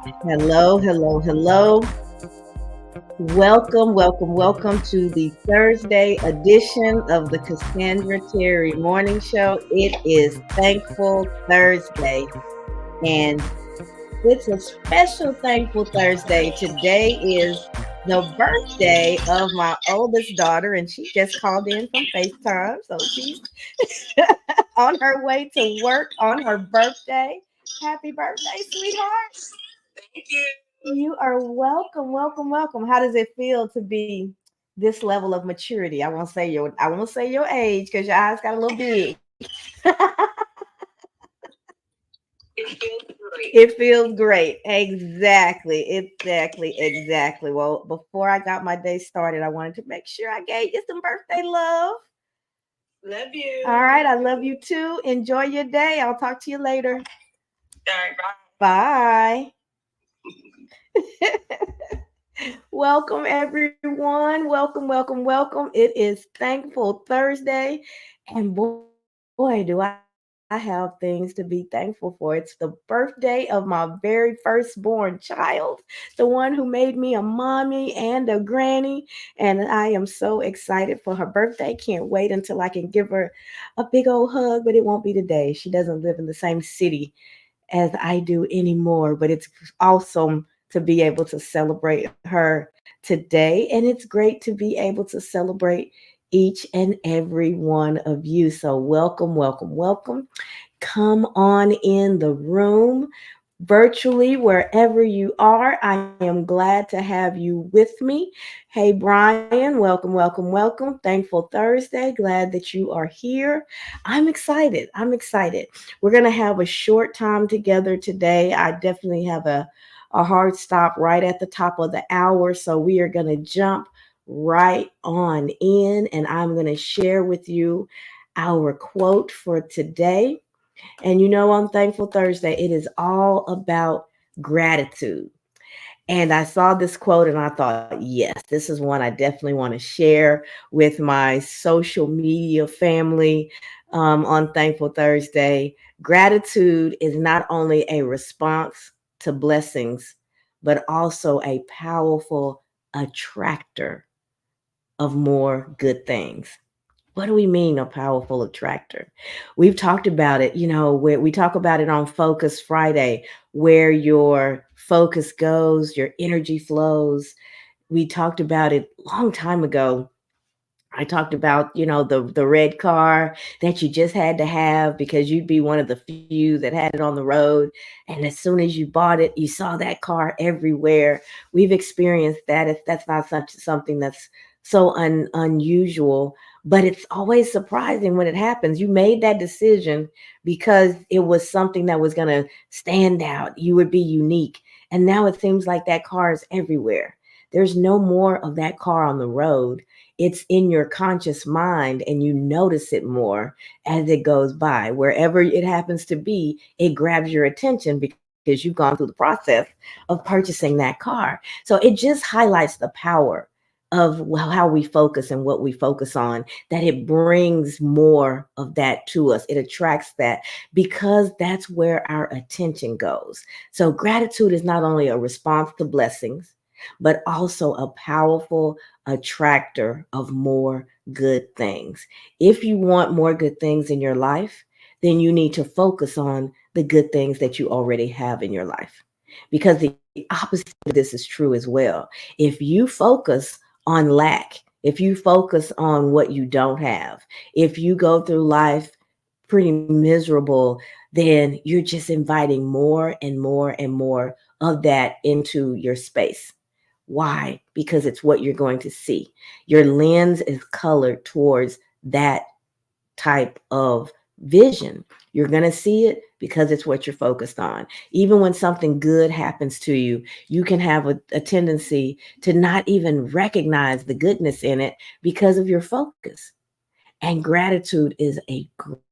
Hello, hello, hello. Welcome to the Thursday edition of the Cassandra Terry Morning Show. It is Thankful Thursday, and it's a special Thankful Thursday. Today is the birthday of my oldest daughter, and she just called in from FaceTime. So she's on her way to work on her birthday. Happy birthday, sweetheart. Thank you. You are welcome. How does it feel to be this level of maturity? I won't say your age because your eyes got a little big. It feels great. It feels great. Exactly. Well, before I got my day started, I wanted to make sure I gave you some birthday love. Love you. All right, I love you too. Enjoy your day. I'll talk to you later. All right, bye. Bye. Welcome, everyone. Welcome. It is Thankful Thursday. And boy, do I have things to be thankful for. It's the birthday of my very firstborn child, the one who made me a mommy and a granny. And I am so excited for her birthday. Can't wait until I can give her a big old hug, but it won't be today. She doesn't live in the same city as I do anymore, but it's awesome to be able to celebrate her today. And it's great to be able to celebrate each and every one of you. So, welcome. Come on in the room virtually, wherever you are. I am glad to have you with me. Hey, Brian, welcome. Thankful Thursday. Glad that you are here. I'm excited. We're going to have a short time together today. I definitely have a hard stop right at the top of the hour. So we are going to jump right on in, and I'm going to share with you our quote for today. And on Thankful Thursday, it is all about gratitude. And I saw this quote and I thought, yes, this is one I definitely want to share with my social media family on Thankful Thursday. Gratitude is not only a response to blessings, but also a powerful attractor of more good things. What do we mean a powerful attractor? We've talked about it, where we talk about it on Focus Friday, where your focus goes, your energy flows. We talked about it a long time ago. I talked about, the red car that you just had to have because you'd be one of the few that had it on the road. And as soon as you bought it, you saw that car everywhere. We've experienced that. If that's not something that's so unusual, but it's always surprising when it happens. You made that decision because it was something that was going to stand out. You would be unique. And now it seems like that car is everywhere. There's no more of that car on the road. It's in your conscious mind and you notice it more as it goes by. Wherever it happens to be, it grabs your attention because you've gone through the process of purchasing that car. So it just highlights the power of how we focus and what we focus on, that it brings more of that to us. It attracts that because that's where our attention goes. So gratitude is not only a response to blessings, but also a powerful attractor of more good things. If you want more good things in your life, then you need to focus on the good things that you already have in your life. Because the opposite of this is true as well. If you focus on lack, if you focus on what you don't have, if you go through life pretty miserable, then you're just inviting more and more of that into your space. Why? Because it's what you're going to see. Your lens is colored towards that type of vision. You're going to see it because it's what you're focused on. Even when something good happens to you, you can have a tendency to not even recognize the goodness in it because of your focus. And gratitude is a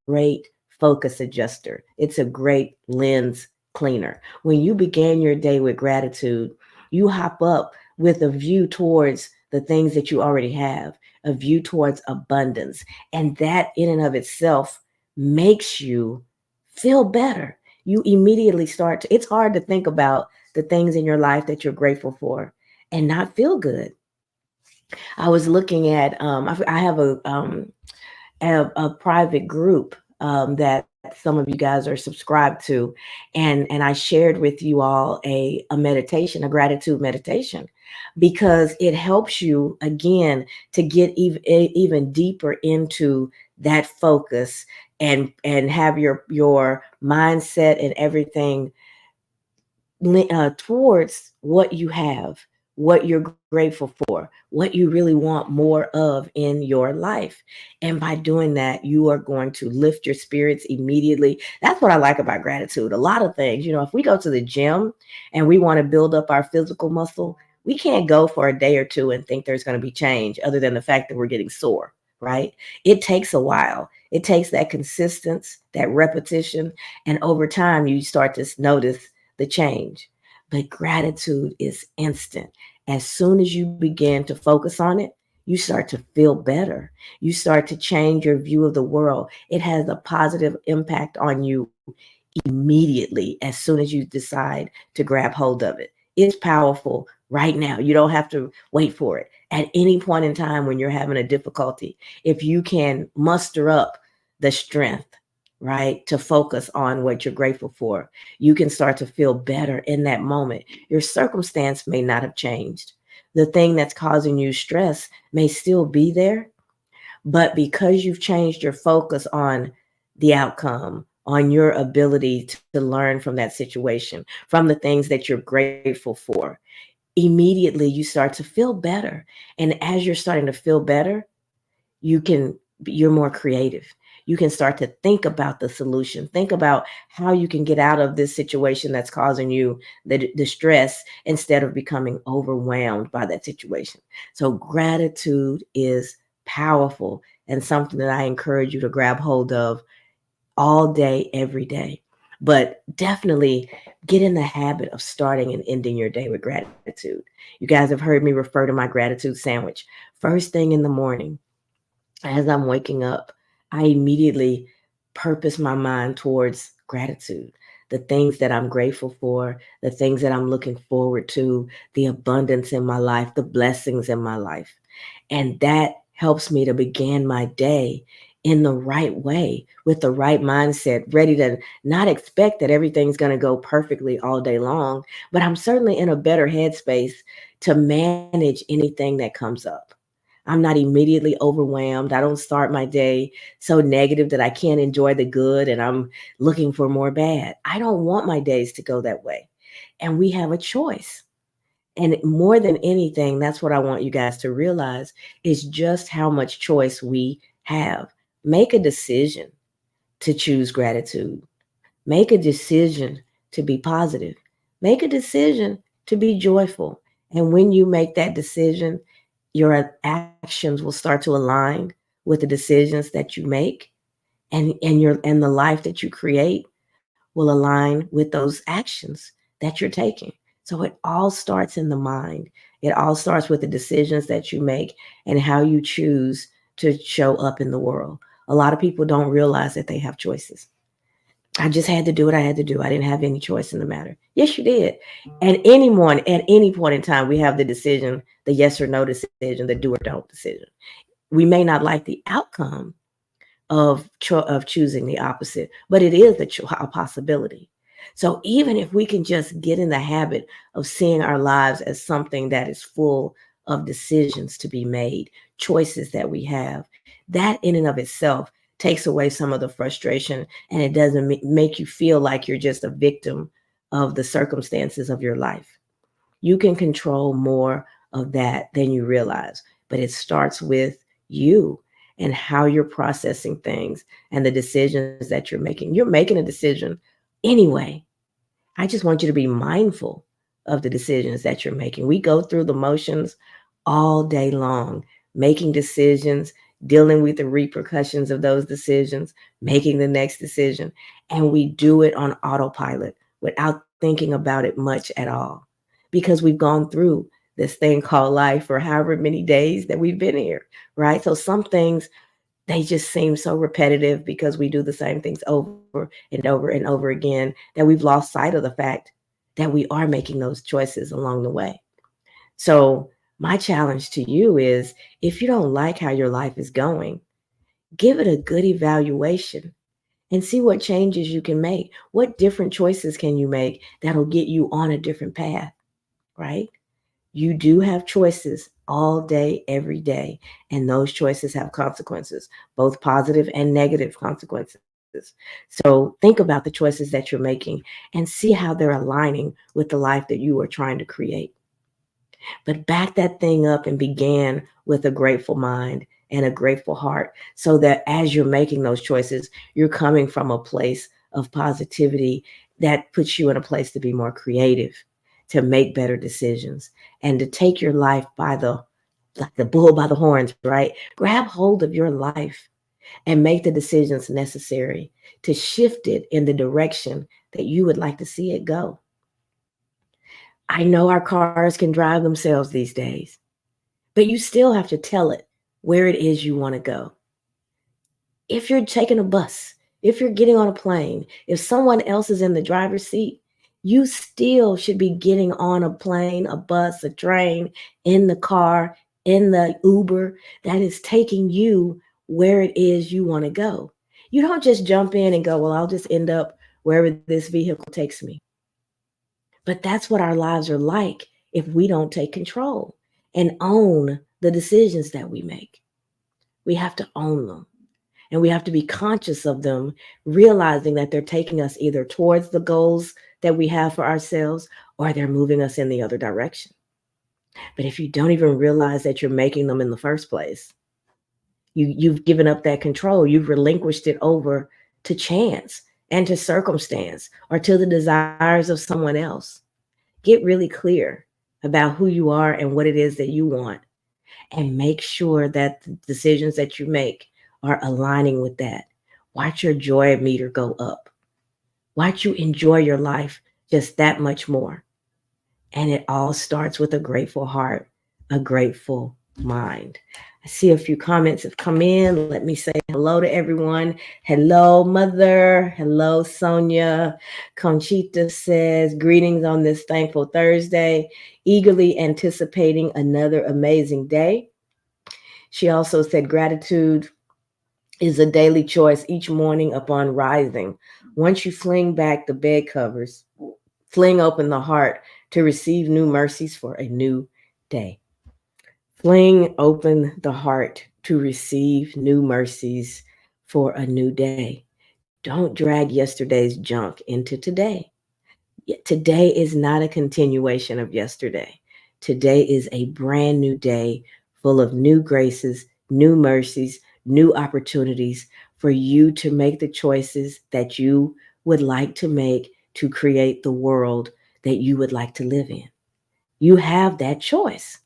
great focus adjuster. It's a great lens cleaner. When you began your day with gratitude, you hop up with a view towards the things that you already have, a view towards abundance. And that in and of itself makes you feel better. you immediately start to, it's hard to think about the things in your life that you're grateful for and not feel good. I was looking at, I have a private group that some of you guys are subscribed to, and I shared with you all a meditation, a gratitude meditation, because it helps you again to get even deeper into that focus and have your mindset and everything towards what you have, what you're grateful for, what you really want more of in your life. And by doing that, you are going to lift your spirits immediately. That's what I like about gratitude. A lot of things, if we go to the gym and we want to build up our physical muscle, we can't go for a day or two and think there's going to be change other than the fact that we're getting sore, right? It takes a while. It takes that consistency, that repetition, and over time you start to notice the change. But gratitude is instant. As soon as you begin to focus on it, you start to feel better. You start to change your view of the world. It has a positive impact on you immediately as soon as you decide to grab hold of it. It's powerful right now. You don't have to wait for it. At any point in time when you're having a difficulty, if you can muster up the strength, right, to focus on what you're grateful for, you can start to feel better in that moment. Your circumstance may not have changed. The thing that's causing you stress may still be there, but because you've changed your focus on the outcome, on your ability to learn from that situation, from the things that you're grateful for, immediately you start to feel better. And as you're starting to feel better, you're more creative. You can start to think about the solution, think about how you can get out of this situation that's causing you the stress instead of becoming overwhelmed by that situation. So gratitude is powerful and something that I encourage you to grab hold of all day, every day. But definitely get in the habit of starting and ending your day with gratitude. You guys have heard me refer to my gratitude sandwich. First thing in the morning, as I'm waking up, I immediately purpose my mind towards gratitude, the things that I'm grateful for, the things that I'm looking forward to, the abundance in my life, the blessings in my life. And that helps me to begin my day in the right way, with the right mindset, ready to not expect that everything's going to go perfectly all day long, but I'm certainly in a better headspace to manage anything that comes up. I'm not immediately overwhelmed. I don't start my day so negative that I can't enjoy the good and I'm looking for more bad. I don't want my days to go that way. And we have a choice. And more than anything, that's what I want you guys to realize is just how much choice we have. Make a decision to choose gratitude. Make a decision to be positive. Make a decision to be joyful. And when you make that decision, your actions will start to align with the decisions that you make, and the life that you create will align with those actions that you're taking. So it all starts in the mind. It all starts with the decisions that you make and how you choose to show up in the world. A lot of people don't realize that they have choices. I just had to do what I had to do. I didn't have any choice in the matter. Yes, you did. At any point in time, we have the decision, the yes or no decision, the do or don't decision. We may not like the outcome of choosing the opposite, but it is a possibility. So even if we can just get in the habit of seeing our lives as something that is full of decisions to be made, choices that we have, that in and of itself takes away some of the frustration, and it doesn't make you feel like you're just a victim of the circumstances of your life. You can control more of that than you realize, but it starts with you and how you're processing things and the decisions that you're making. You're making a decision anyway. I just want you to be mindful of the decisions that you're making. We go through the motions all day long, making decisions, dealing with the repercussions of those decisions, making the next decision, and we do it on autopilot without thinking about it much at all, because we've gone through this thing called life for however many days that we've been here, right? So some things They just seem so repetitive because we do the same things over and over and over again that we've lost sight of the fact that we are making those choices along the way. So, my challenge to you is if you don't like how your life is going, give it a good evaluation and see what changes you can make. What different choices can you make that'll get you on a different path, right? You do have choices all day, every day, and those choices have consequences, both positive and negative consequences. So think about the choices that you're making and see how they're aligning with the life that you are trying to create. But back that thing up and began with a grateful mind and a grateful heart so that as you're making those choices, you're coming from a place of positivity that puts you in a place to be more creative, to make better decisions, and to take your life by the like the bull by the horns, right? Grab hold of your life and make the decisions necessary to shift it in the direction that you would like to see it go. I know our cars can drive themselves these days, but you still have to tell it where it is you want to go. If you're taking a bus, if you're getting on a plane, if someone else is in the driver's seat, you still should be getting on a plane, a bus, a train, in the car, in the Uber that is taking you where it is you want to go. You don't just jump in and go, well, I'll just end up wherever this vehicle takes me. But that's what our lives are like if we don't take control and own the decisions that we make. We have to own them and we have to be conscious of them, realizing that they're taking us either towards the goals that we have for ourselves or they're moving us in the other direction. But if you don't even realize that you're making them in the first place, you've given up that control. You've relinquished it over to chance and to circumstance or to the desires of someone else. Get really clear about who you are and what it is that you want and make sure that the decisions that you make are aligning with that. Watch your joy meter go up. Watch you enjoy your life just that much more. And it all starts with a grateful heart, a grateful mind. I see a few comments have come in. Let me say hello to everyone. Hello, Mother. Hello, Sonia. Conchita says, greetings on this thankful Thursday, eagerly anticipating another amazing day. She also said, gratitude is a daily choice each morning upon rising. Once you fling back the bed covers, fling open the heart to receive new mercies for a new day. Fling open the heart to receive new mercies for a new day. Don't drag yesterday's junk into today. Today is not a continuation of yesterday. Today is a brand new day full of new graces, new mercies, new opportunities for you to make the choices that you would like to make to create the world that you would like to live in. You have that choice,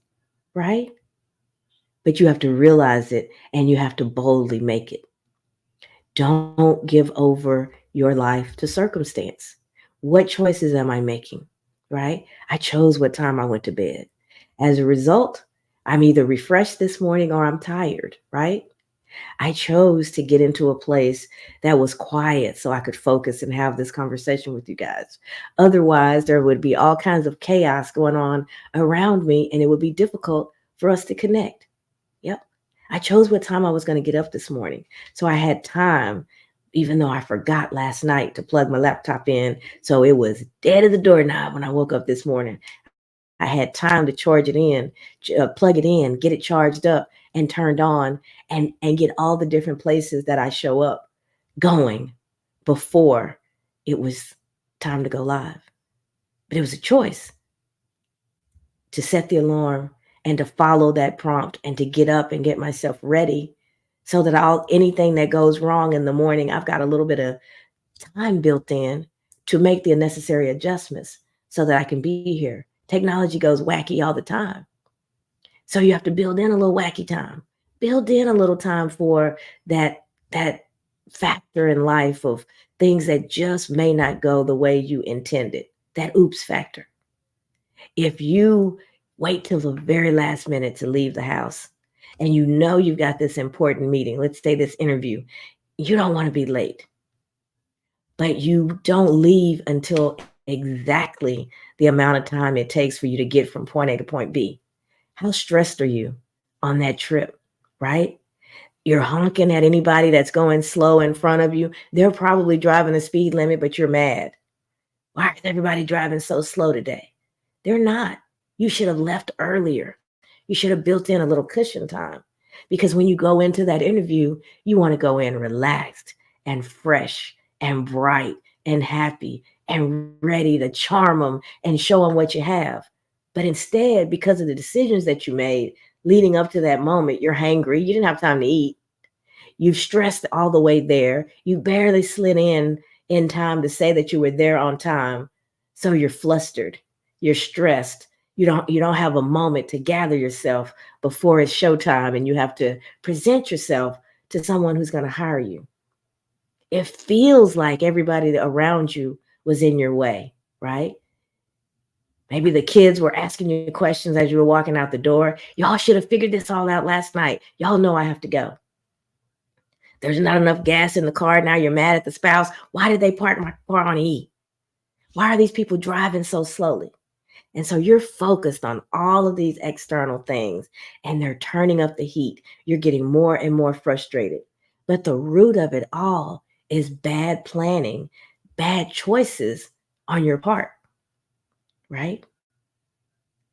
right? But you have to realize it and you have to boldly make it. Don't give over your life to circumstance. What choices am I making? Right? I chose what time I went to bed. As a result, I'm either refreshed this morning or I'm tired, right? I chose to get into a place that was quiet so I could focus and have this conversation with you guys. Otherwise, there would be all kinds of chaos going on around me and it would be difficult for us to connect. Yep. I chose what time I was going to get up this morning. So I had time, even though I forgot last night to plug my laptop in. So it was dead at the doorknob when I woke up this morning. I had time to charge it in, plug it in, get it charged up and turned on and get all the different places that I show up going before it was time to go live. But it was a choice to set the alarm and to follow that prompt and to get up and get myself ready so that I'll anything that goes wrong in the morning, I've got a little bit of time built in to make the necessary adjustments so that I can be here. Technology goes wacky all the time. So you have to build in a little wacky time. Build in a little time for that factor in life of things that just may not go the way you intended. That oops factor. If you wait till the very last minute to leave the house and you know you've got this important meeting, let's say this interview, you don't want to be late, but you don't leave until exactly the amount of time it takes for you to get from point A to point B. How stressed are you on that trip, right? You're honking at anybody that's going slow in front of you. They're probably driving the speed limit, but you're mad. Why is everybody driving so slow today? They're not. You should have left earlier. You should have built in a little cushion time. Because when you go into that interview, you want to go in relaxed and fresh and bright and happy and ready to charm them and show them what you have. But instead, because of the decisions that you made leading up to that moment, you're hangry. You didn't have time to eat. You've stressed all the way there. You barely slid in time to say that you were there on time. So you're flustered. You're stressed. You don't have a moment to gather yourself before it's showtime and you have to present yourself to someone who's going to hire you. It feels like everybody around you was in your way, right? Maybe the kids were asking you questions as you were walking out the door. Y'all should have figured this all out last night. Y'all know I have to go. There's not enough gas in the car. Now you're mad at the spouse. Why did they park my car on E? Why are these people driving so slowly? And so you're focused on all of these external things and they're turning up the heat. You're getting more and more frustrated. But the root of it all is bad planning, bad choices on your part, right?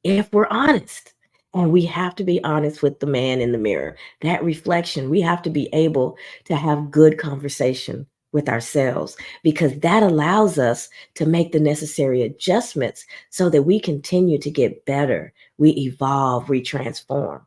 If we're honest. And we have to be honest with the man in the mirror. That reflection, we have to be able to have good conversation with ourselves because that allows us to make the necessary adjustments so that we continue to get better. We evolve, we transform.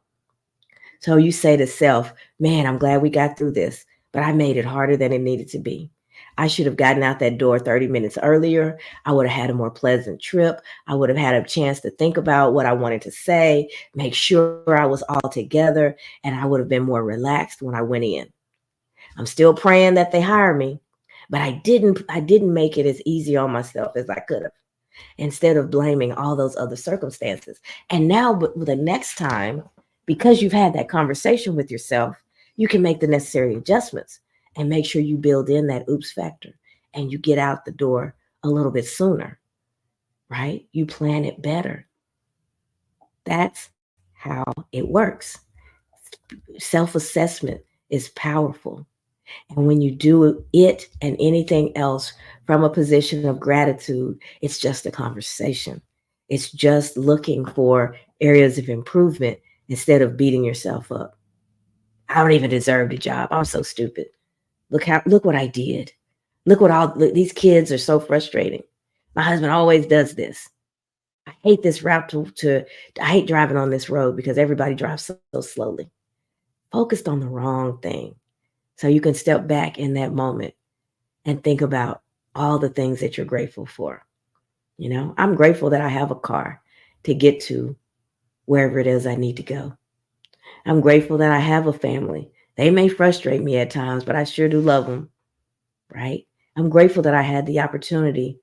So you say to self, man, I'm glad we got through this, but I made it harder than it needed to be. I should have gotten out that door 30 minutes earlier. I would have had a more pleasant trip. I would have had a chance to think about what I wanted to say, make sure I was all together, and I would have been more relaxed when I went in. I'm still praying that they hire me, but I didn't make it as easy on myself as I could have instead of blaming all those other circumstances. And now, but the next time, because you've had that conversation with yourself, you can make the necessary adjustments and make sure you build in that oops factor and you get out the door a little bit sooner, right? You plan it better. That's how it works. Self assessment is powerful. And when you do it and anything else from a position of gratitude, it's just a conversation. It's just looking for areas of improvement instead of beating yourself up. I don't even deserve the job. I'm so stupid. Look what I did. Look, these kids are so frustrating. My husband always does this. I hate this route to I hate driving on this road because everybody drives so slowly. Focused on the wrong thing. So you can step back in that moment and think about all the things that you're grateful for. I'm grateful that I have a car to get to wherever it is I need to go. I'm grateful that I have a family. They may frustrate me at times, but I sure do love them, right? I'm grateful that I had the opportunity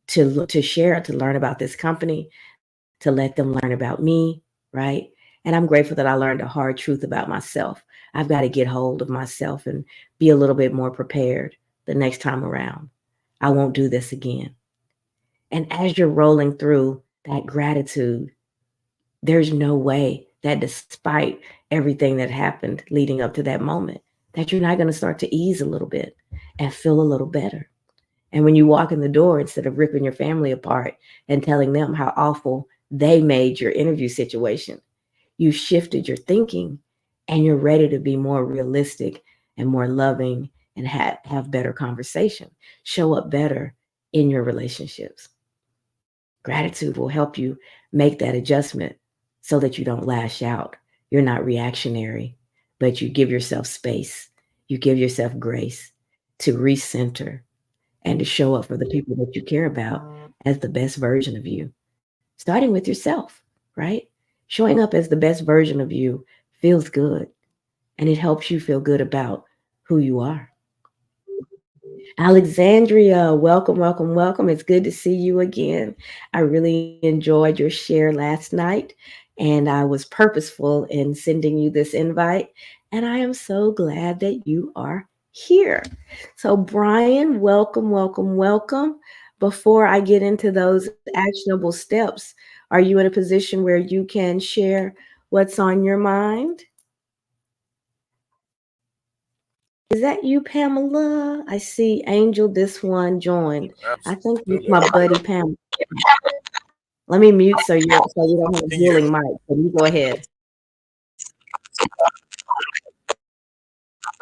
to share, to learn about this company, to let them learn about me, right? And I'm grateful that I learned a hard truth about myself. I've got to get hold of myself and be a little bit more prepared the next time around. I won't do this again. And as you're rolling through that gratitude, there's no way that despite everything that happened leading up to that moment, that you're not going to start to ease a little bit and feel a little better. And when you walk in the door, instead of ripping your family apart and telling them how awful they made your interview situation, you shifted your thinking and you're ready to be more realistic and more loving and have better conversation, show up better in your relationships. Gratitude will help you make that adjustment so that you don't lash out. You're not reactionary, but you give yourself space. You give yourself grace to recenter and to show up for the people that you care about as the best version of you, starting with yourself, right? Showing up as the best version of you feels good and it helps you feel good about who you are. Alexandria, welcome, welcome. It's good to see you again. I really enjoyed your share last night. And I was purposeful in sending you this invite. And I am so glad that you are here. So, Brian, welcome, welcome, welcome. Before I get into those actionable steps, are you in a position where you can share what's on your mind? Is that you, Pamela? I see Angel, this one joined. I think it's Absolutely. my buddy Pam. Let me mute so we don't have Can a you hear dueling me? mic. So you go ahead.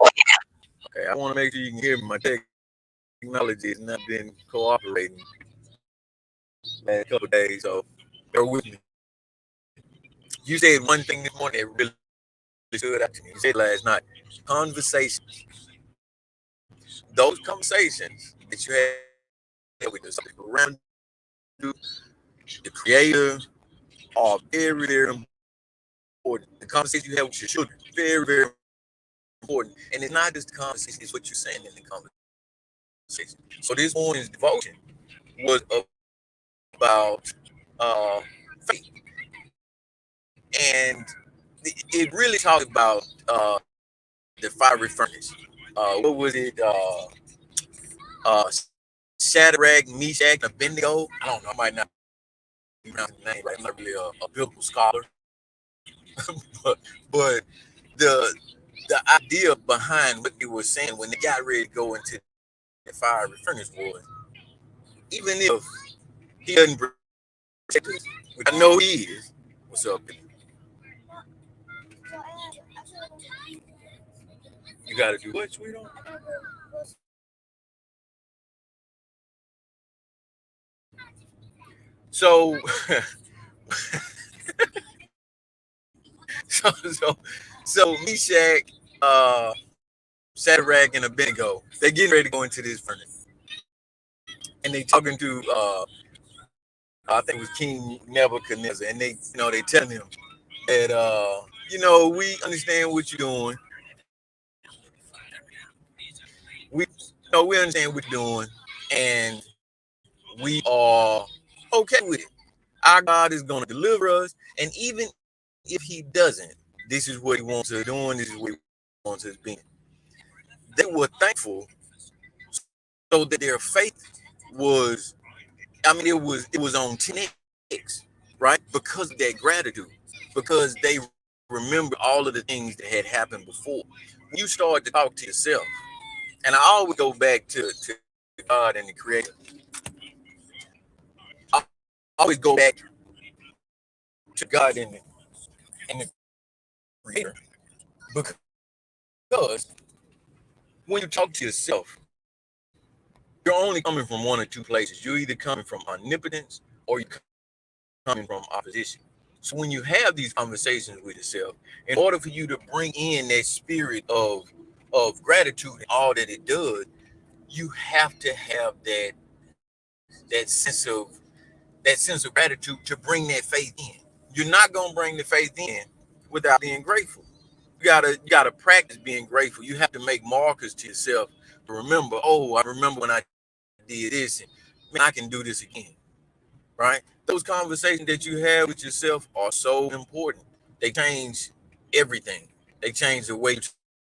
Okay, I want to make sure you can hear me. My technology has not been cooperating last couple of days, so bear with me. You said one thing this morning that really stood out to me. You said last night, conversations. Those conversations that you have with the people around you, the creator, are very, very important. The conversation you have with your children, very, very important. And it's not just the conversation, it's what you're saying in the conversation. So this morning's devotion was about faith, and it really talked about the fiery furnace. What was it? Shadrach, Meshach, and Abednego. I don't know. I might not pronounce the name right. I'm not really a biblical scholar, but the the idea behind what they were saying when they got ready to go into the fiery furnace was, even if he doesn't protect us, which I know he is. What's up? You got to do what, sweetheart? So, so, so, so Meshach, uh, Shadrach, and Abednego, they getting ready to go into this furnace, and they talking to, I think it was King Nebuchadnezzar, and they telling him that, we understand what you're doing. We understand what you're doing, and we are okay with it. Our God is going to deliver us, and even if He doesn't, this is what He wants us doing. This is what He wants us being. They were thankful, so that their faith was, it was on 10x, right? Because of that gratitude, because they remember all of the things that had happened before. When you start to talk to yourself, and I always go back to God and the Creator. I always go back to God and the Creator, because when you talk to yourself, you're only coming from one or two places. You're either coming from omnipotence or you're coming from opposition. So when you have these conversations with yourself, in order for you to bring in that spirit of gratitude and all that it does, you have to have that sense of that sense of gratitude to bring that faith in. You're not gonna bring the faith in without being grateful. You gotta practice being grateful. You have to make markers to yourself to remember. Oh, I remember when I did this, and man, I can do this again. Right? Those conversations that you have with yourself are so important. They change everything. They change the way you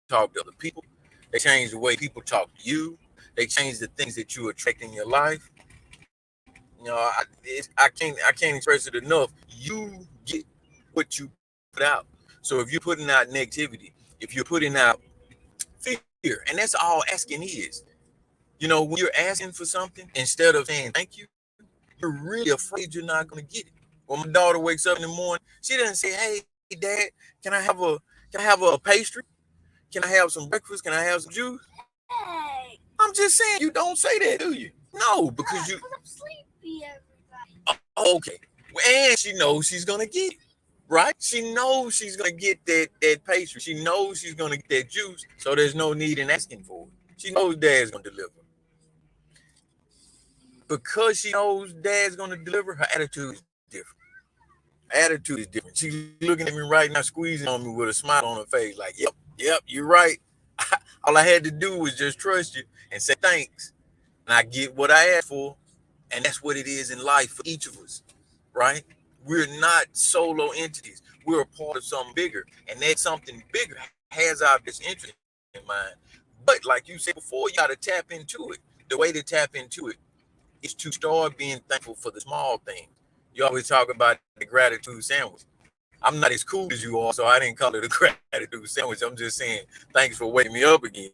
talk to other people. They change the way people talk to you. They change the things that you attract in your life. I can't express it enough. You get what you put out. So if you're putting out negativity, if you're putting out fear, and that's all asking is, when you're asking for something, instead of saying thank you, you're really afraid you're not going to get it. When my daughter wakes up in the morning, she doesn't say, "Hey, Dad, can I have a pastry? Can I have some breakfast? Can I have some juice?" I'm just saying, you don't say that, do you? No, because I'm sleepy. Okay, and she knows she's gonna get it, right? She knows she's gonna get that pastry. She knows she's gonna get that juice, so there's no need in asking for it. She knows Dad's gonna deliver. Because she knows Dad's gonna deliver, her attitude is different. Attitude is different. She's looking at me right now, squeezing on me with a smile on her face, like, yep, you're right. All I had to do was just trust you and say thanks. And I get what I asked for. And that's what it is in life for each of us, right? We're not solo entities. We're a part of something bigger, and that something bigger has our best interest in mind. But like you said before, you got to tap into it. The way to tap into it is to start being thankful for the small things. You always talk about the gratitude sandwich. I'm not as cool as you are, so I didn't call it a gratitude sandwich. I'm just saying thanks for waking me up again.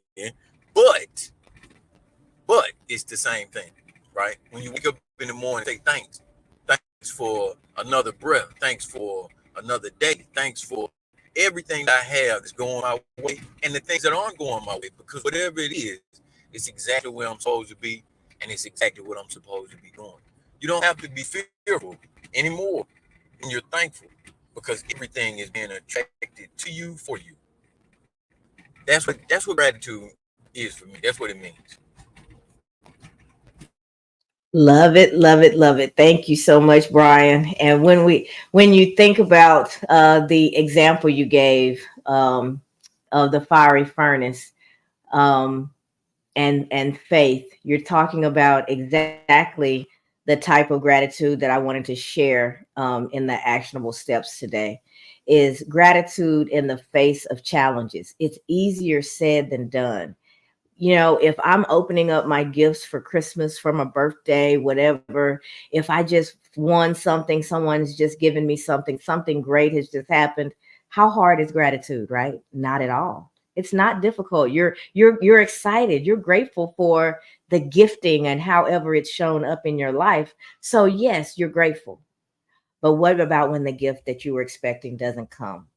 But but it's the same thing, right? When you wake up in the morning, say thanks. Thanks for another breath. Thanks for another day. Thanks for everything that I have that's going my way and the things that aren't going my way. Because whatever it is, it's exactly where I'm supposed to be, and it's exactly what I'm supposed to be doing. You don't have to be fearful anymore when you're thankful, because everything is being attracted to you for you. That's what gratitude is for me. That's what it means. Love it, love it, love it. Thank you so much, Brian. And when you think about the example you gave of the fiery furnace, um, and faith, you're talking about exactly the type of gratitude that I wanted to share in the actionable steps today. Is gratitude in the face of challenges. It's easier said than done. If I'm opening up my gifts for Christmas, for my birthday, whatever, if I just won something, someone's just given me something great has just happened. How hard is gratitude, right? Not at all. It's not difficult. You're excited. You're grateful for the gifting and however it's shown up in your life. So yes, you're grateful. But what about when the gift that you were expecting doesn't come?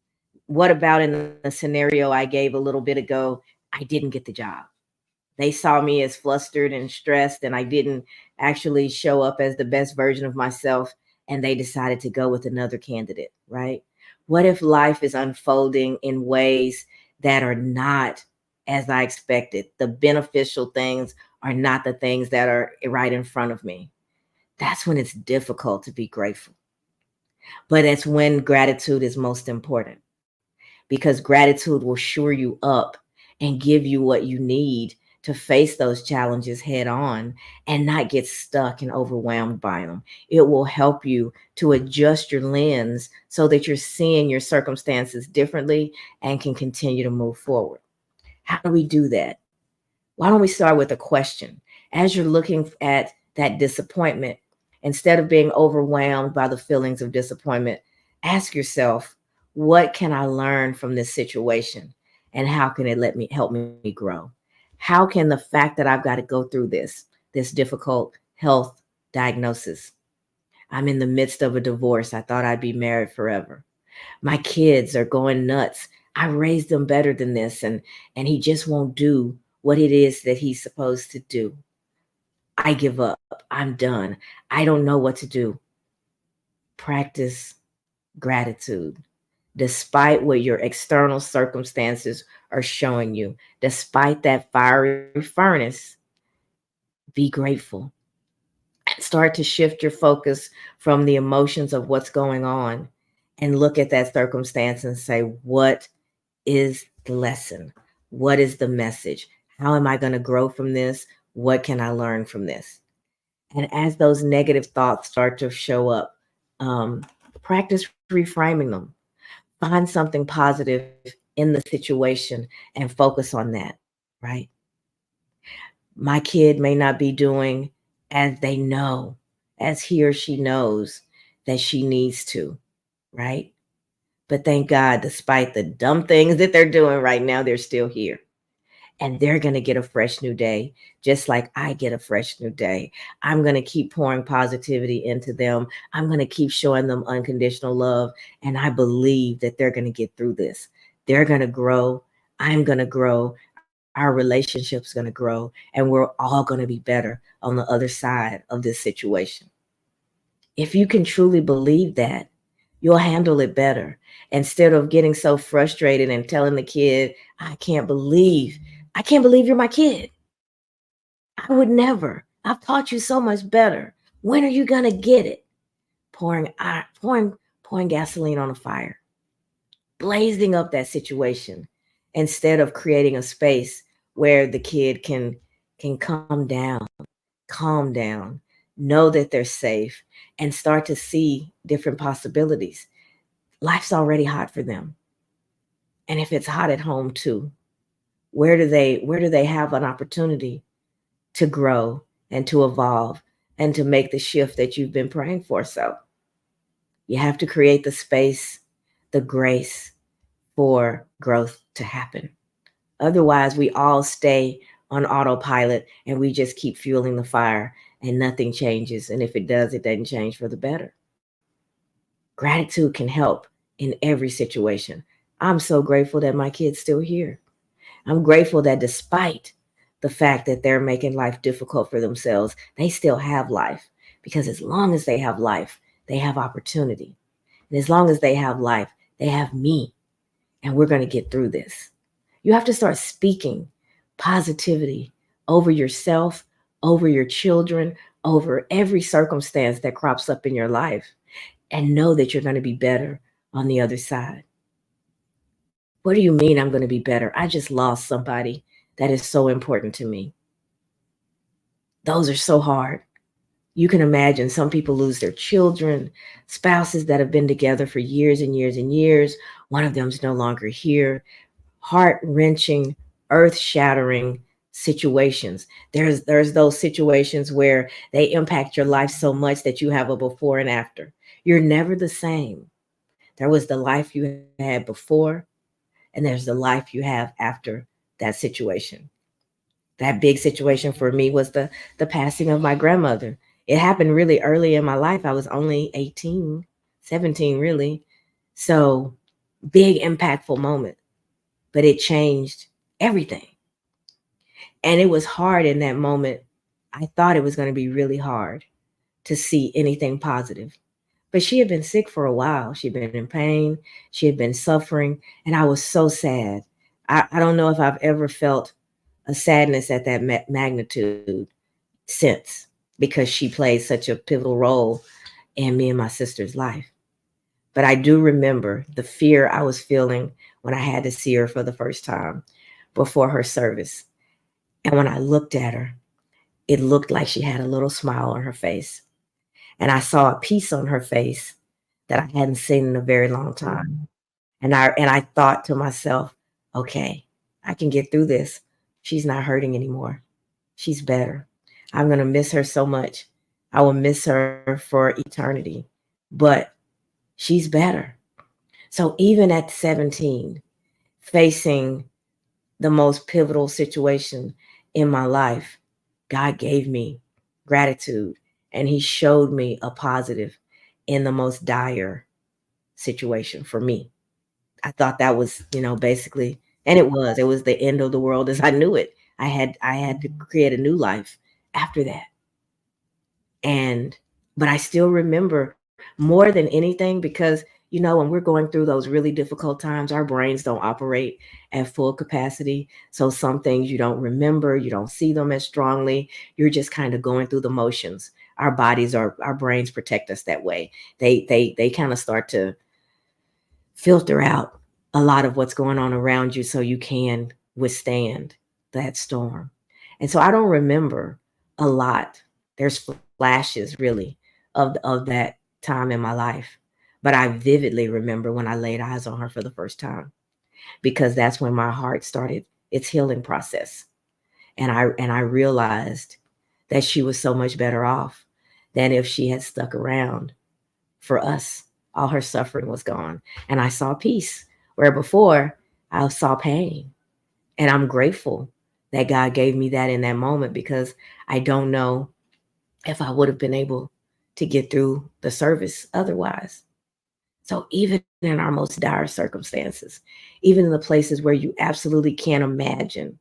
What about in the scenario I gave a little bit ago? I didn't get the job. They saw me as flustered and stressed, and I didn't actually show up as the best version of myself, and they decided to go with another candidate, right? What if life is unfolding in ways that are not as I expected? The beneficial things are not the things that are right in front of me. That's when it's difficult to be grateful. But it's when gratitude is most important, because gratitude will shore you up and give you what you need to face those challenges head on and not get stuck and overwhelmed by them. It will help you to adjust your lens so that you're seeing your circumstances differently and can continue to move forward. How do we do that? Why don't we start with a question? As you're looking at that disappointment, instead of being overwhelmed by the feelings of disappointment, ask yourself, what can I learn from this situation? And how can it let me help me grow? How can the fact that I've got to go through this difficult health diagnosis? I'm in the midst of a divorce. I thought I'd be married forever. My kids are going nuts. I raised them better than this, and he just won't do what it is that he's supposed to do. I give up. I'm done. I don't know what to do. Practice gratitude. Despite what your external circumstances are showing you, despite that fiery furnace, be grateful. Start to shift your focus from the emotions of what's going on and look at that circumstance and say, what is the lesson? What is the message? How am I going to grow from this? What can I learn from this? And as those negative thoughts start to show up, practice reframing them. Find something positive in the situation and focus on that, right? My kid may not be doing as they know, as he or she knows that she needs to, right? But thank God, despite the dumb things that they're doing right now, they're still here. And they're going to get a fresh new day, just like I get a fresh new day. I'm going to keep pouring positivity into them. I'm going to keep showing them unconditional love. And I believe that they're going to get through this. They're going to grow. I'm going to grow. Our relationship's going to grow. And we're all going to be better on the other side of this situation. If you can truly believe that, you'll handle it better instead of getting so frustrated and telling the kid, I can't believe you're my kid. I would never. I've taught you so much better. When are you going to get it? Pouring gasoline on a fire, blazing up that situation instead of creating a space where the kid can calm down, know that they're safe, and start to see different possibilities. Life's already hot for them. And if it's hot at home too, where do they have an opportunity to grow and to evolve and to make the shift that you've been praying for? So you have to create the space, the grace for growth to happen. Otherwise, we all stay on autopilot and we just keep fueling the fire and nothing changes. And if it does, it doesn't change for the better. Gratitude can help in every situation. I'm so grateful that my kid's still here. I'm grateful that despite the fact that they're making life difficult for themselves, they still have life. Because as long as they have life, they have opportunity. And as long as they have life, they have me. And we're going to get through this. You have to start speaking positivity over yourself, over your children, over every circumstance that crops up in your life, and know that you're going to be better on the other side. What do you mean I'm going to be better? I just lost somebody that is so important to me. Those are so hard. You can imagine some people lose their children, spouses that have been together for years and years and years. One of them's no longer here. Heart wrenching, earth shattering situations. There's those situations where they impact your life so much that you have a before and after. You're never the same. There was the life you had before, and there's the life you have after that situation. That big situation for me was the passing of my grandmother. It happened really early in my life. I was only 18, 17 really. So big impactful moment, but it changed everything. And it was hard in that moment. I thought it was going to be really hard to see anything positive. But she had been sick for a while. She'd been in pain. She had been suffering. And I was so sad. I don't know if I've ever felt a sadness at that magnitude since, because she played such a pivotal role in me and my sister's life. But I do remember the fear I was feeling when I had to see her for the first time before her service. And when I looked at her, it looked like she had a little smile on her face. And I saw a peace on her face that I hadn't seen in a very long time. And I thought to myself, okay, I can get through this. She's not hurting anymore. She's better. I'm going to miss her so much. I will miss her for eternity. But she's better. So even at 17, facing the most pivotal situation in my life, God gave me gratitude and he showed me a positive in the most dire situation for me. I thought that was, basically, and it was the end of the world as I knew it. I had to create a new life after that. And but I still remember more than anything because when we're going through those really difficult times, our brains don't operate at full capacity. So some things you don't remember, you don't see them as strongly. You're just kind of going through the motions. Our brains protect us that way. They kind of start to filter out a lot of what's going on around you so you can withstand that storm. And so I don't remember a lot. There's flashes really of that time in my life. But I vividly remember when I laid eyes on her for the first time, because that's when my heart started its healing process. And I realized that she was so much better off than if she had stuck around for us. All her suffering was gone. And I saw peace where before I saw pain. And I'm grateful that God gave me that in that moment, because I don't know if I would have been able to get through the service otherwise. So even in our most dire circumstances, even in the places where you absolutely can't imagine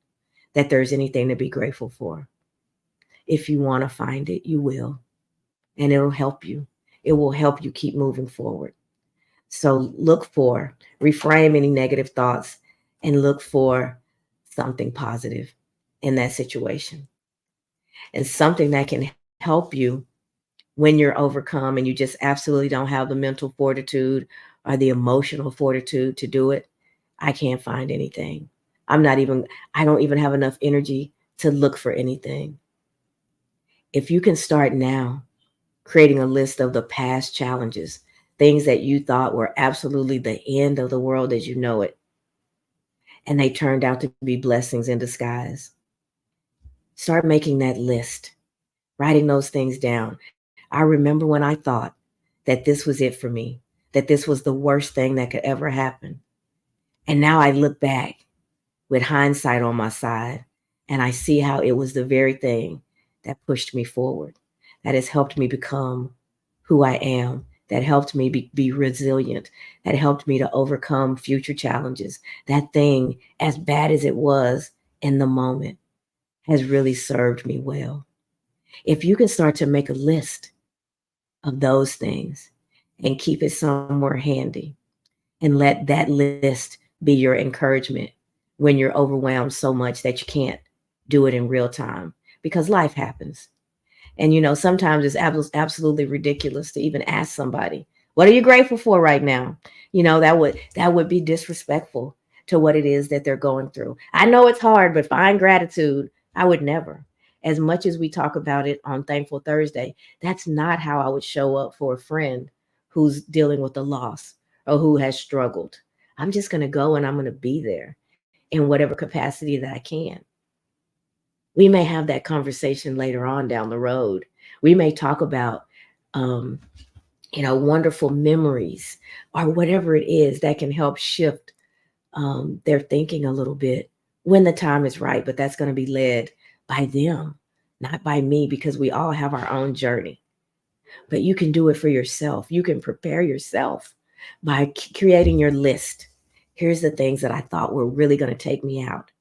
that there's anything to be grateful for, if you want to find it, you will. And it'll help you. It will help you keep moving forward. So reframe any negative thoughts and look for something positive in that situation, and something that can help you when you're overcome and you just absolutely don't have the mental fortitude or the emotional fortitude to do it. I can't find anything. I don't even have enough energy to look for anything. If you can start now creating a list of the past challenges, things that you thought were absolutely the end of the world as you know it, and they turned out to be blessings in disguise. Start making that list, writing those things down. I remember when I thought that this was it for me, that this was the worst thing that could ever happen. And now I look back with hindsight on my side, and I see how it was the very thing that pushed me forward, that has helped me become who I am, that helped me be resilient, that helped me to overcome future challenges. That thing, as bad as it was in the moment, has really served me well. If you can start to make a list of those things and keep it somewhere handy and let that list be your encouragement when you're overwhelmed so much that you can't do it in real time because life happens. And sometimes it's absolutely ridiculous to even ask somebody, "What are you grateful for right now?" That would be disrespectful to what it is that they're going through. I know it's hard, but find gratitude. I would never. As much as we talk about it on Thankful Thursday, that's not how I would show up for a friend who's dealing with a loss or who has struggled. I'm just going to go and I'm going to be there in whatever capacity that I can. We may have that conversation later on down the road. We may talk about, um, wonderful memories or whatever it is that can help shift their thinking a little bit when the time is right. But that's going to be led by them, not by me, because we all have our own journey. But you can do it for yourself. You can prepare yourself by creating your list. Here's the things that I thought were really going to take me out.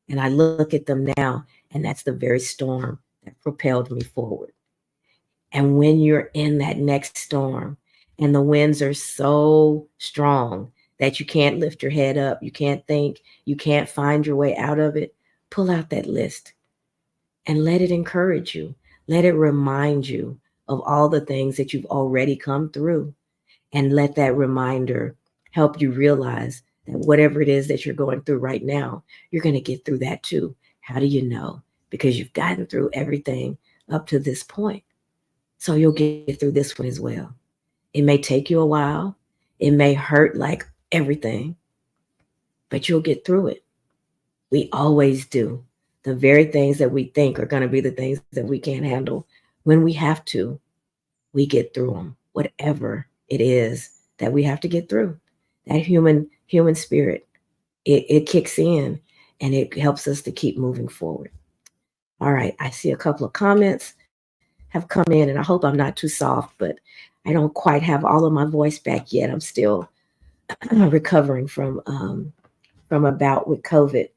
And I look at them now, and that's the very storm that propelled me forward. And when you're in that next storm and the winds are so strong that you can't lift your head up, you can't think, you can't find your way out of it, pull out that list and let it encourage you. Let it remind you of all the things that you've already come through. And let that reminder help you realize that whatever it is that you're going through right now, you're going to get through that too. How do you know? Because you've gotten through everything up to this point. So you'll get through this one as well. It may take you a while. It may hurt like everything, but you'll get through it. We always do. The very things that we think are going to be the things that we can't handle, when we have to, we get through them, whatever it is that we have to get through. That human spirit, it kicks in and it helps us to keep moving forward. All right, I see a couple of comments have come in, and I hope I'm not too soft, but I don't quite have all of my voice back yet. I'm still recovering from a bout with COVID.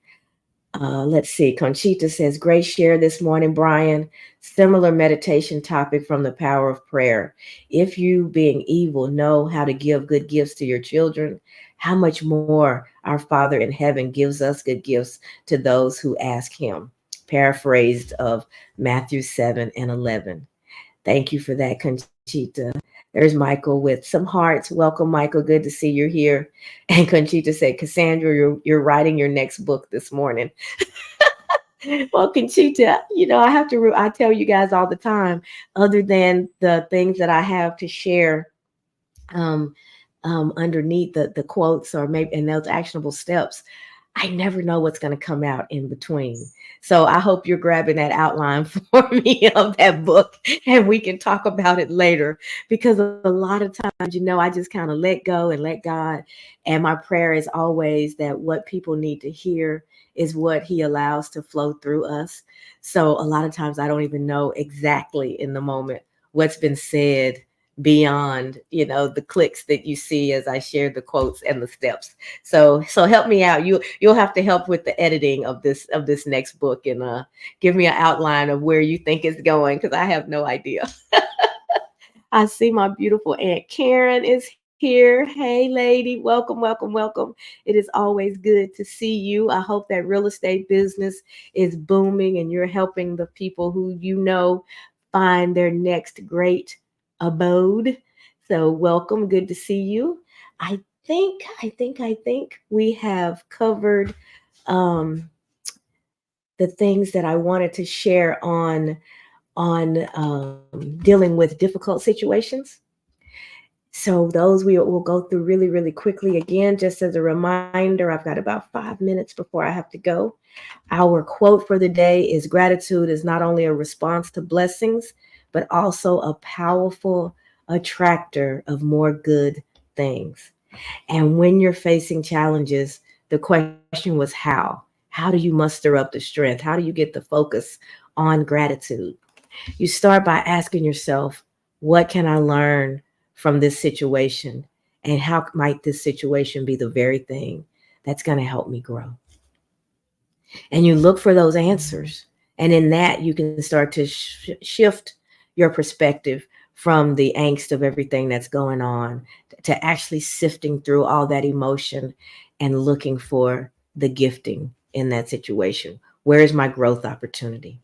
Let's see. Conchita says, "Great share this morning, Brian. Similar meditation topic from the power of prayer. If you, being evil, know how to give good gifts to your children, how much more our Father in heaven gives us good gifts to those who ask him." Paraphrased of Matthew 7 and 11. Thank you for that, Conchita. There's Michael with some hearts. Welcome, Michael. Good to see you're here. And Conchita said, "Cassandra, you're writing your next book this morning." Well, Conchita, I have to, I tell you guys all the time, other than the things that I have to share um, underneath the quotes or maybe and those actionable steps, I never know what's going to come out in between. So I hope you're grabbing that outline for me of that book and we can talk about it later because a lot of times, I just kind of let go and let God. And my prayer is always that what people need to hear is what he allows to flow through us. So a lot of times I don't even know exactly in the moment what's been said beyond the clicks that you see as I share the quotes and the steps. So help me out. You'll have to help with the editing of this next book and give me an outline of where you think it's going because I have no idea. I see my beautiful Aunt Karen is here. Hey, lady. Welcome, welcome, welcome. It is always good to see you. I hope that real estate business is booming and you're helping the people who find their next great abode. So, welcome. Good to see you. I think we have covered um, the things that I wanted to share on on dealing with difficult situations. So those we will go through really, really quickly. Again, just as a reminder, I've got about 5 minutes before I have to go. Our quote for the day is gratitude is not only a response to blessings, but also a powerful attractor of more good things. And when you're facing challenges, the question was how? How do you muster up the strength? How do you get the focus on gratitude? You start by asking yourself, what can I learn from this situation? And how might this situation be the very thing that's going to help me grow? And you look for those answers. And in that, you can start to shift your perspective from the angst of everything that's going on to actually sifting through all that emotion and looking for the gifting in that situation. Where is my growth opportunity?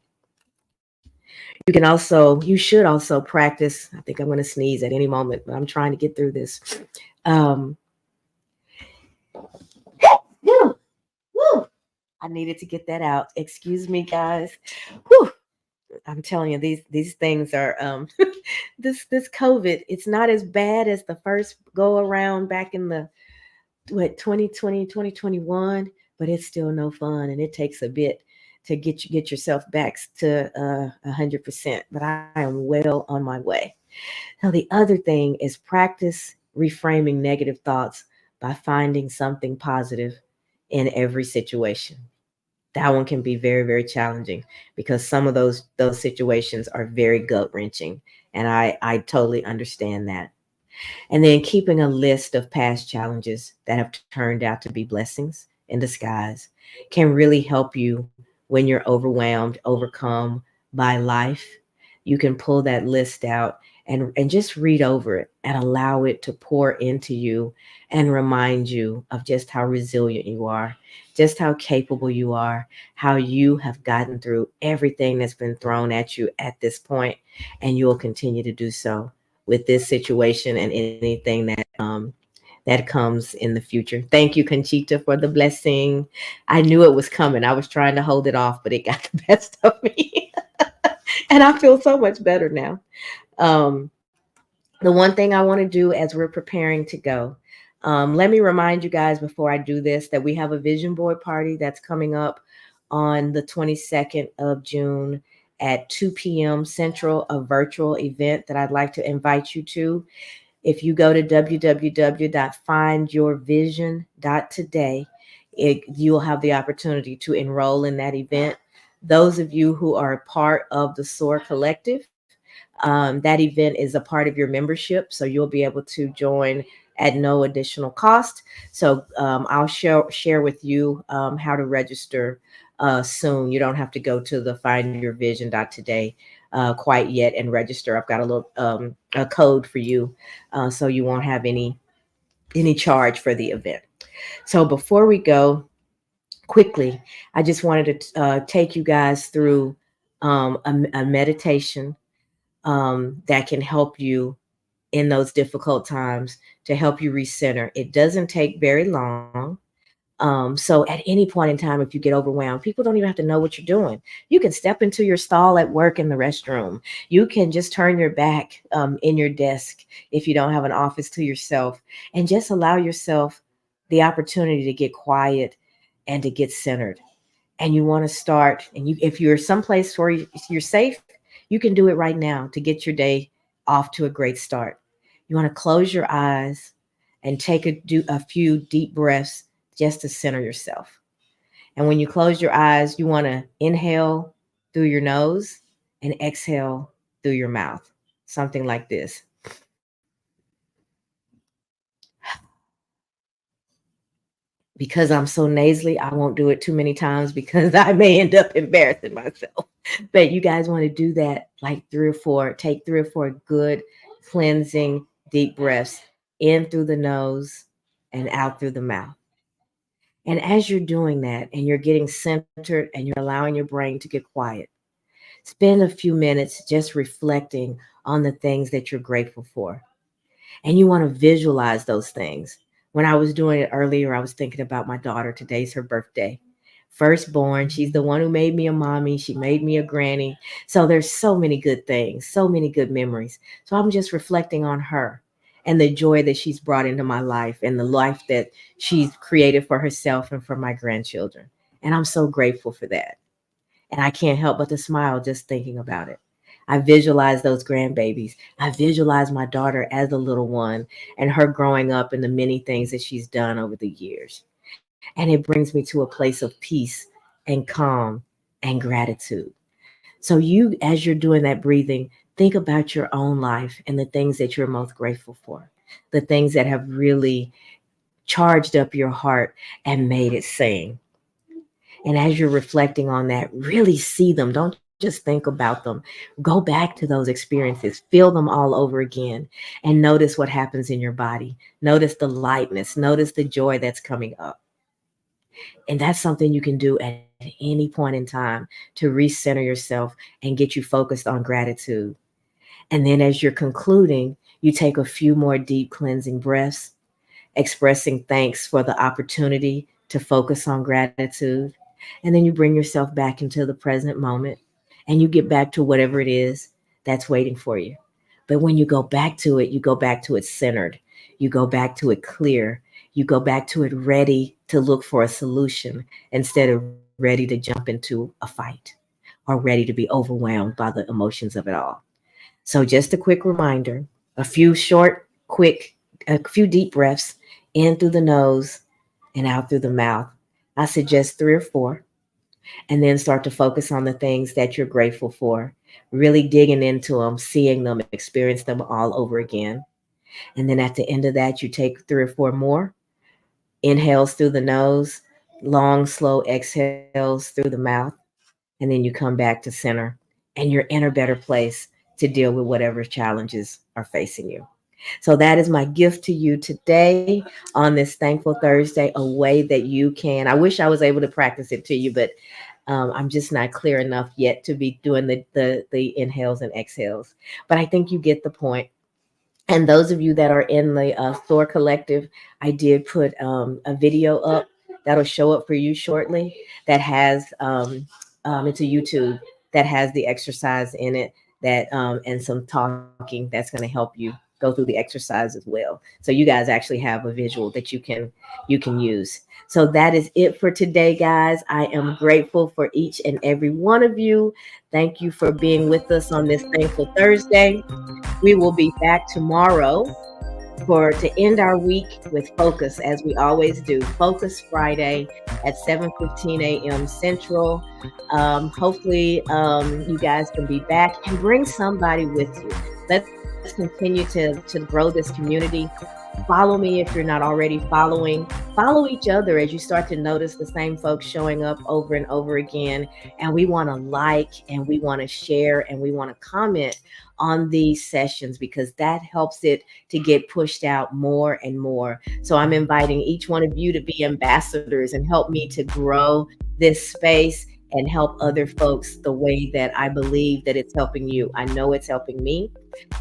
You should also practice. I think I'm going to sneeze at any moment, but I'm trying to get through this. Um, whew, whew, I needed to get that out. Excuse me, guys. Whew, I'm telling you, these things are this COVID. It's not as bad as the first go around back in the 2020 2021, but it's still no fun, and it takes a bit to get yourself back to 100%. But I am well on my way. Now the other thing is practice reframing negative thoughts by finding something positive in every situation. That one can be very, very challenging because some of those situations are very gut wrenching, and I totally understand that. And then keeping a list of past challenges that have turned out to be blessings in disguise can really help you when you're overwhelmed, overcome by life. You can pull that list out and just read over it and allow it to pour into you and remind you of just how resilient you are, just how capable you are, how you have gotten through everything that's been thrown at you at this point, and you will continue to do so with this situation and anything that comes in the future. Thank you, Conchita, for the blessing. I knew it was coming. I was trying to hold it off, but it got the best of me. And I feel so much better now. Um, the one thing I want to do as we're preparing to go, let me remind you guys before I do this that we have a vision board party that's coming up on the 22nd of June at 2 p.m. Central, a virtual event that I'd like to invite you to. If you go to www.findyourvision.today, you'll have the opportunity to enroll in that event. Those of you who are a part of the SOAR Collective, that event is a part of your membership, so you'll be able to join at no additional cost. So I'll share with you how to register soon. You don't have to go to the findyourvision.today quite yet and register. I've got a little a code for you, so you won't have any charge for the event. So before we go, quickly, I just wanted to take you guys through a meditation that can help you in those difficult times to help you recenter. It doesn't take very long. So at any point in time, if you get overwhelmed, people don't even have to know what you're doing. You can step into your stall at work in the restroom. You can just turn your back in your desk if you don't have an office to yourself and just allow yourself the opportunity to get quiet and to get centered. And you want to start, and if you're someplace where you're safe, you can do it right now to get your day off to a great start. You want to close your eyes and do a few deep breaths just to center yourself. And when you close your eyes, you want to inhale through your nose and exhale through your mouth, something like this. Because I'm so nasally, I won't do it too many times because I may end up embarrassing myself. But you guys want to do that like take 3 or 4 good cleansing deep breaths in through the nose and out through the mouth. And as you're doing that and you're getting centered and you're allowing your brain to get quiet, spend a few minutes just reflecting on the things that you're grateful for. And you want to visualize those things. When I was doing it earlier, I was thinking about my daughter. Today's her birthday. firstborn. She's the one who made me a mommy. She made me a granny. So there's so many good things, so many good memories. So I'm just reflecting on her and the joy that she's brought into my life and the life that she's created for herself and for my grandchildren. And I'm so grateful for that. And I can't help but to smile just thinking about it. I visualize those grandbabies. I visualize my daughter as a little one and her growing up and the many things that she's done over the years. And it brings me to a place of peace and calm and gratitude. So, you, as you're doing that breathing, think about your own life and the things that you're most grateful for, the things that have really charged up your heart and made it sing. And as you're reflecting on that, really see them. Don't just think about them. Go back to those experiences, feel them all over again, and notice what happens in your body. Notice the lightness, notice the joy that's coming up. And that's something you can do at any point in time to recenter yourself and get you focused on gratitude. And then as you're concluding, you take a few more deep cleansing breaths, expressing thanks for the opportunity to focus on gratitude. And then you bring yourself back into the present moment and you get back to whatever it is that's waiting for you. But when you go back to it, you go back to it centered. You go back to it clear. You go back to it ready to look for a solution instead of ready to jump into a fight or ready to be overwhelmed by the emotions of it all. So, just a quick reminder, a few short, quick, a few deep breaths in through the nose and out through the mouth. I suggest three or four, and then start to focus on the things that you're grateful for, really digging into them, seeing them, experience them all over again. And then at the end of that, you take three or four more inhales through the nose, long, slow exhales through the mouth, and then you come back to center and you're in a better place to deal with whatever challenges are facing you. So that is my gift to you today on this Thankful Thursday, a way that you can. I wish I was able to practice it to you, but I'm just not clear enough yet to be doing the inhales and exhales. But I think you get the point. And those of you that are in the Thor Collective, I did put a video up that'll show up for you shortly. That has it's a YouTube that has the exercise in it that and some talking that's going to help you go through the exercise as well. So you guys actually have a visual that you can use. So that is it for today, guys. I am grateful for each and every one of you. Thank you for being with us on this Thankful Thursday. We will be back tomorrow for to end our week with Focus, as we always do. Focus Friday at 7:15 a.m. Central. Hopefully, you guys can be back and bring somebody with you. Let's continue to grow this community. Follow me if you're not already following. Follow each other as you start to notice the same folks showing up over and over again. And we want to like and we want to share and we want to comment on these sessions because that helps it to get pushed out more and more. So I'm inviting each one of you to be ambassadors and help me to grow this space and help other folks the way that I believe that it's helping you. I know it's helping me.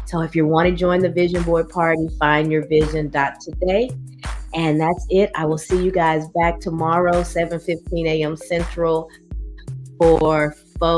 So if you want to join the vision board party, find your vision.today. And that's it. I will see you guys back tomorrow, 7:15 a.m. Central for Focus.